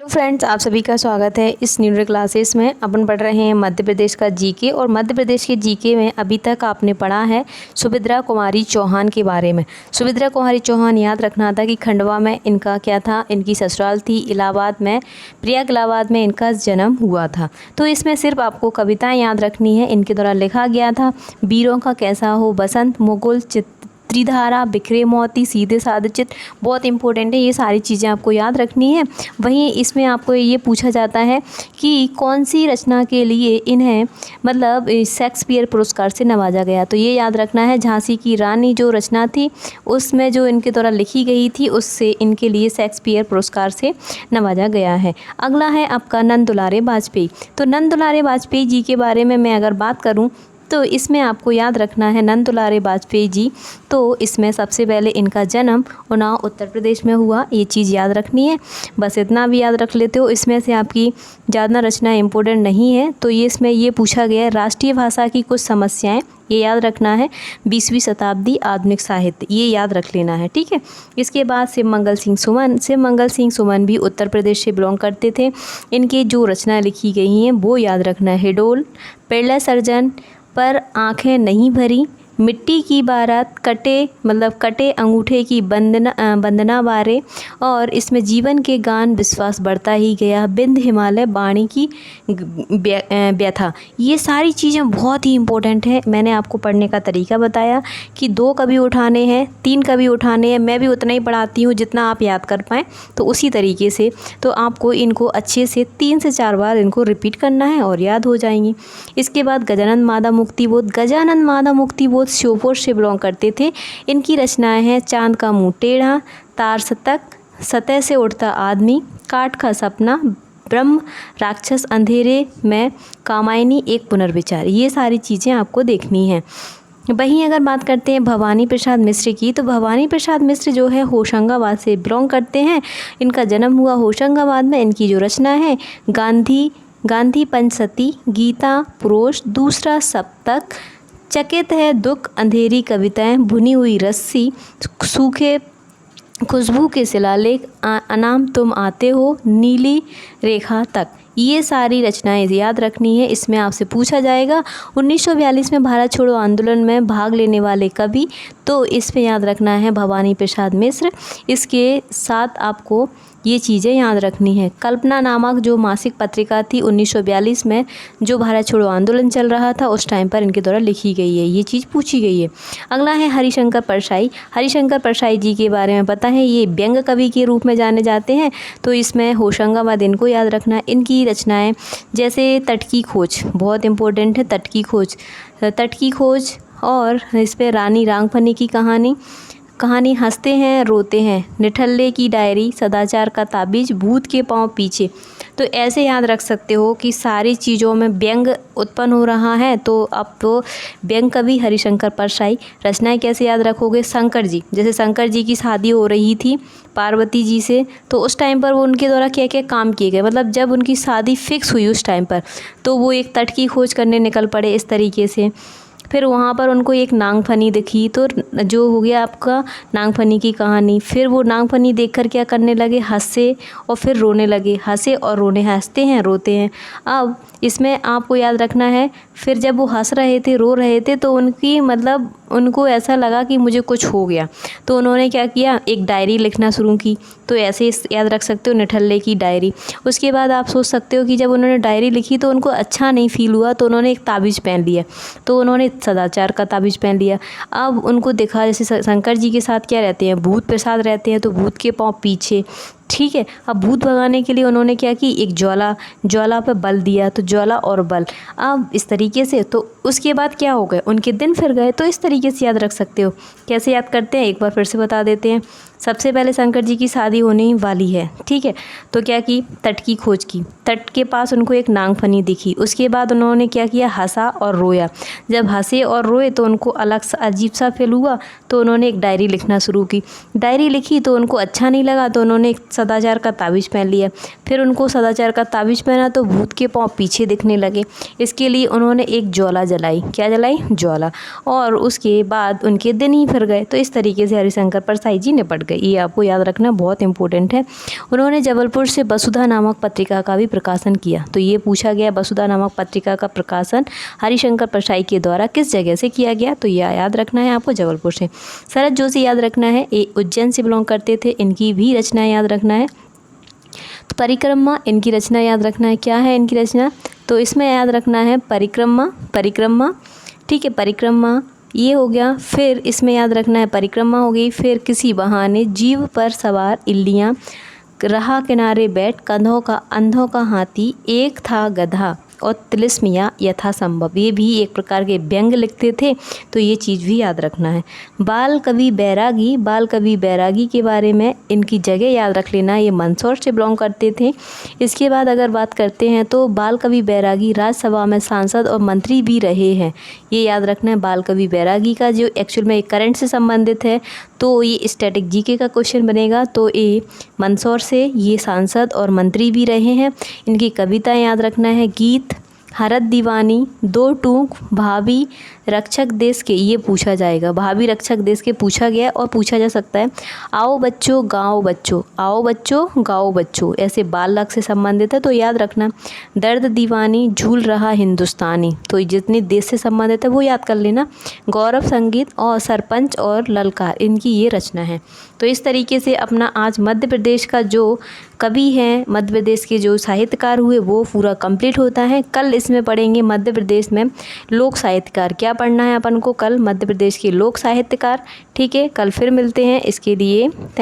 Hello friends, आप सभी का स्वागत है इस न्यू क्लासेस में। अपन पढ़ रहे हैं मध्य प्रदेश का जीके। और मध्य प्रदेश के जीके में अभी तक आपने पढ़ा है सुभद्रा कुमारी चौहान के बारे में। सुभद्रा कुमारी चौहान याद रखना था कि खंडवा में इनका क्या था, इनकी ससुराल थी इलाहाबाद में, प्रयाग इलाहाबाद में इनका जन्म हुआ था। तो इसमें सिर्फ आपको कविताएँ याद रखनी है। इनके द्वारा लिखा गया था वीरों का कैसा हो, बसंत, मुगल, त्रिधारा, बिखरे मोती, सीधे साधे चित, बहुत इंपॉर्टेंट है। ये सारी चीज़ें आपको याद रखनी है। वहीं इसमें आपको ये पूछा जाता है कि कौन सी रचना के लिए इन्हें मतलब शेक्सपियर पुरस्कार से नवाजा गया। तो ये याद रखना है, झांसी की रानी जो रचना थी उसमें जो इनके द्वारा लिखी गई थी उससे इनके लिए शेक्सपियर पुरस्कार से नवाजा गया है। अगला है आपका नंद दुलारे वाजपेयी। तो नंद दुलारे वाजपेयी जी के बारे में मैं अगर बात करूँ तो इसमें आपको याद रखना है नंद दुलारे वाजपेयी जी। तो इसमें सबसे पहले इनका जन्म उन्नाव उत्तर प्रदेश में हुआ, ये चीज़ याद रखनी है। बस इतना भी याद रख लेते हो। इसमें से आपकी ज़्यादा रचना इम्पोर्टेंट नहीं है। तो ये इसमें ये पूछा गया है राष्ट्रीय भाषा की कुछ समस्याएं, ये याद रखना है। 20वीं शताब्दी आधुनिक साहित्य, ये याद रख लेना है, ठीक है। इसके बाद शिव मंगल सिंह सुमन। शिव मंगल सिंह सुमन भी उत्तर प्रदेश से बिलोंग करते थे। इनकी जो रचना लिखी गई हैं वो याद रखना है। हिडोल, पेड़ला सर्जन, पर आँखें नहीं भरी, मिट्टी की बारात, कटे अंगूठे की वंदना बारे, और इसमें जीवन के गान, विश्वास बढ़ता ही गया, बिंद हिमालय, वाणी की व्यथा। ये सारी चीज़ें बहुत ही इंपॉर्टेंट है। मैंने आपको पढ़ने का तरीका बताया कि 2 कवि उठाने हैं, 3 कवि उठाने हैं। मैं भी उतना ही पढ़ाती हूँ जितना आप याद कर पाएँ। तो उसी तरीके से तो आपको इनको अच्छे से 3 से 4 बार इनको रिपीट करना है और याद हो जाएंगी। इसके बाद गजानंद माधव मुक्तिबोध। गजानंद माधव मुक्तिबोध श्योपुर से बिलोंग करते थे। इनकी रचनाएं हैं चांद का मुंह टेढ़ा, तार शतक, सतह से उड़ता आदमी, काठ का सपना, ब्रह्म राक्षस, अंधेरे में कामायनी, एक पुनर्विचार। ये सारी चीज़ें आपको देखनी हैं। वहीं अगर बात करते हैं भवानी प्रसाद मिश्र की, तो भवानी प्रसाद मिश्र जो है होशंगाबाद से बिलोंग करते हैं। इनका जन्म हुआ होशंगाबाद में। इनकी जो रचना है गांधी पंचसती, गीता पुरोष, दूसरा सप्तक, चकित है दुख, अंधेरी कविताएं, भुनी हुई रस्सी, सूखे खुशबू के शिलालेख, अनाम तुम आते हो, नीली रेखा तक। ये सारी रचनाएं याद रखनी है। इसमें आपसे पूछा जाएगा 1942 में भारत छोड़ो आंदोलन में भाग लेने वाले कवि। तो इसमें याद रखना है भवानी प्रसाद मिश्र। इसके साथ आपको ये चीज़ें याद रखनी है। कल्पना नामक जो मासिक पत्रिका थी 1942 में, जो भारत छोड़ो आंदोलन चल रहा था उस टाइम पर इनके द्वारा लिखी गई है। ये चीज़ पूछी गई है। अगला है हरिशंकर परसाई। हरिशंकर परसाई जी के बारे में पता है, ये व्यंग कवि के रूप में जाने जाते हैं। तो इसमें होशंगाबाद इनको याद रखना है। इनकी रचनाएं जैसे तट की खोज, बहुत इंपॉर्टेंट है। तट की खोज और इस पर रानी रांगफनी की कहानी, हंसते हैं रोते हैं, निठल्ले की डायरी, सदाचार का ताबीज, भूत के पांव पीछे। तो ऐसे याद रख सकते हो कि सारी चीज़ों में व्यंग उत्पन्न हो रहा है। तो अब तो व्यंग कवि हरिशंकर परसाई। रचनाएं कैसे याद रखोगे? शंकर जी, जैसे शंकर जी की शादी हो रही थी पार्वती जी से, तो उस टाइम पर वो उनके द्वारा क्या क्या काम किए गए, मतलब जब उनकी शादी फिक्स हुई उस टाइम पर, तो वो एक तट की खोज करने निकल पड़े इस तरीके से। फिर वहाँ पर उनको एक नागफनी दिखी, तो जो हो गया आपका नागफनी की कहानी। फिर वो नागफनी देखकर क्या करने लगे, हंसे और फिर रोने लगे, हंसे और रोने, हंसते हैं रोते हैं। अब इसमें आपको याद रखना है, फिर जब वो हंस रहे थे रो रहे थे तो उनकी मतलब उनको ऐसा लगा कि मुझे कुछ हो गया, तो उन्होंने क्या किया, एक डायरी लिखना शुरू की। तो ऐसे याद रख सकते हो निठल्ले की डायरी। उसके बाद आप सोच सकते हो कि जब उन्होंने डायरी लिखी तो उनको अच्छा नहीं फील हुआ, तो उन्होंने एक ताबीज़ पहन लिया। तो उन्होंने सदाचार का ताबीज़ पहन लिया। अब उनको देखा जैसे शंकर जी के साथ क्या रहते हैं, भूत प्रसाद रहते हैं, तो भूत के पाँव पीछे, ठीक है। अब भूत भगाने के लिए उन्होंने क्या की, एक ज्वाला पे बल दिया, तो ज्वाला और बल। अब इस तरीके से तो उसके बाद क्या हो गए, उनके दिन फिर गए। तो इस तरीके से याद रख सकते हो। कैसे याद करते हैं एक बार फिर से बता देते हैं। सबसे पहले शंकर जी की शादी होने वाली है, ठीक है। तो क्या की, तट की खोज की, तट के पास उनको एक नागफनी दिखी। उसके बाद उन्होंने क्या किया, हंसा और रोया। जब हंसे और रोए तो उनको अलग सा अजीब सा फील हुआ, तो उन्होंने एक डायरी लिखना शुरू की। डायरी लिखी तो उनको अच्छा नहीं लगा, तो उन्होंने एक सदाचार का ताबीज़ पहन लिया। फिर उनको सदाचार का ताबीज़ पहना तो भूत के पाँव पीछे दिखने लगे। इसके लिए उन्होंने एक ज्वाला जलाई। क्या जलाई? ज्वाला। और उसके बाद उनके दिन ही फिर गए। तो इस तरीके से हरिशंकर परसाई जी निपट गए। ये आपको याद रखना बहुत इंपॉर्टेंट है। उन्होंने जबलपुर से वसुधा नामक पत्रिका का भी प्रकाशन किया। तो ये पूछा गया, वसुधा नामक पत्रिका का प्रकाशन हरिशंकर परसाई के द्वारा किस जगह से किया गया? तो यह याद रखना है आपको, जबलपुर से। शरद जोशी याद रखना है, ये उज्जैन से बिलोंग करते थे। इनकी भी रचना याद रखना है। तो परिक्रमा, इनकी रचना याद रखना है। क्या है इनकी रचना? तो इसमें याद रखना है परिक्रमा। ठीक है, परिक्रमा ये हो गया। फिर इसमें याद रखना है, परिक्रमा हो गई। फिर किसी बहाने जीव पर सवार इल्लियाँ, रहा किनारे बैठ कंधों का अंधों का हाथी, एक था गधा और तिलिस्मिया यथासंभव। ये भी एक प्रकार के व्यंग लिखते थे। तो ये चीज़ भी याद रखना है। बाल कवि बैरागी के बारे में इनकी जगह याद रख लेना। ये मंदसौर से बिलोंग करते थे। इसके बाद अगर बात करते हैं तो बाल कवि बैरागी राज्यसभा में सांसद और मंत्री भी रहे हैं। ये याद रखना है। बाल कवि बैरागी का जो एक्चुअल में करंट से संबंधित है, तो ये स्टैटिक जीके का क्वेश्चन बनेगा। तो ये मंदसौर से ये सांसद और मंत्री भी रहे हैं। इनकी कविताएं याद रखना है। गीत, हरत दीवानी, दो टूक, भाभी रक्षक देश के, ये पूछा जाएगा। भाभी रक्षक देश के पूछा गया और पूछा जा सकता है। आओ बच्चों गाओ बच्चों, आओ बच्चों गाओ बच्चों, ऐसे बाल लक से संबंधित है। तो याद रखना। दर्द दीवानी, झूल रहा हिंदुस्तानी, तो जितने देश से संबंधित है वो याद कर लेना। गौरव संगीत और सरपंच और ललकार, इनकी ये रचना है। तो इस तरीके से अपना आज मध्य प्रदेश का जो कवि हैं, मध्य प्रदेश के जो साहित्यकार हुए, वो पूरा कंप्लीट होता है। कल इसमें पढ़ेंगे मध्य प्रदेश में लोक साहित्यकार। क्या पढ़ना है अपन को? कल मध्य प्रदेश के लोक साहित्यकार। ठीक है, कल फिर मिलते हैं। इसके लिए थैंक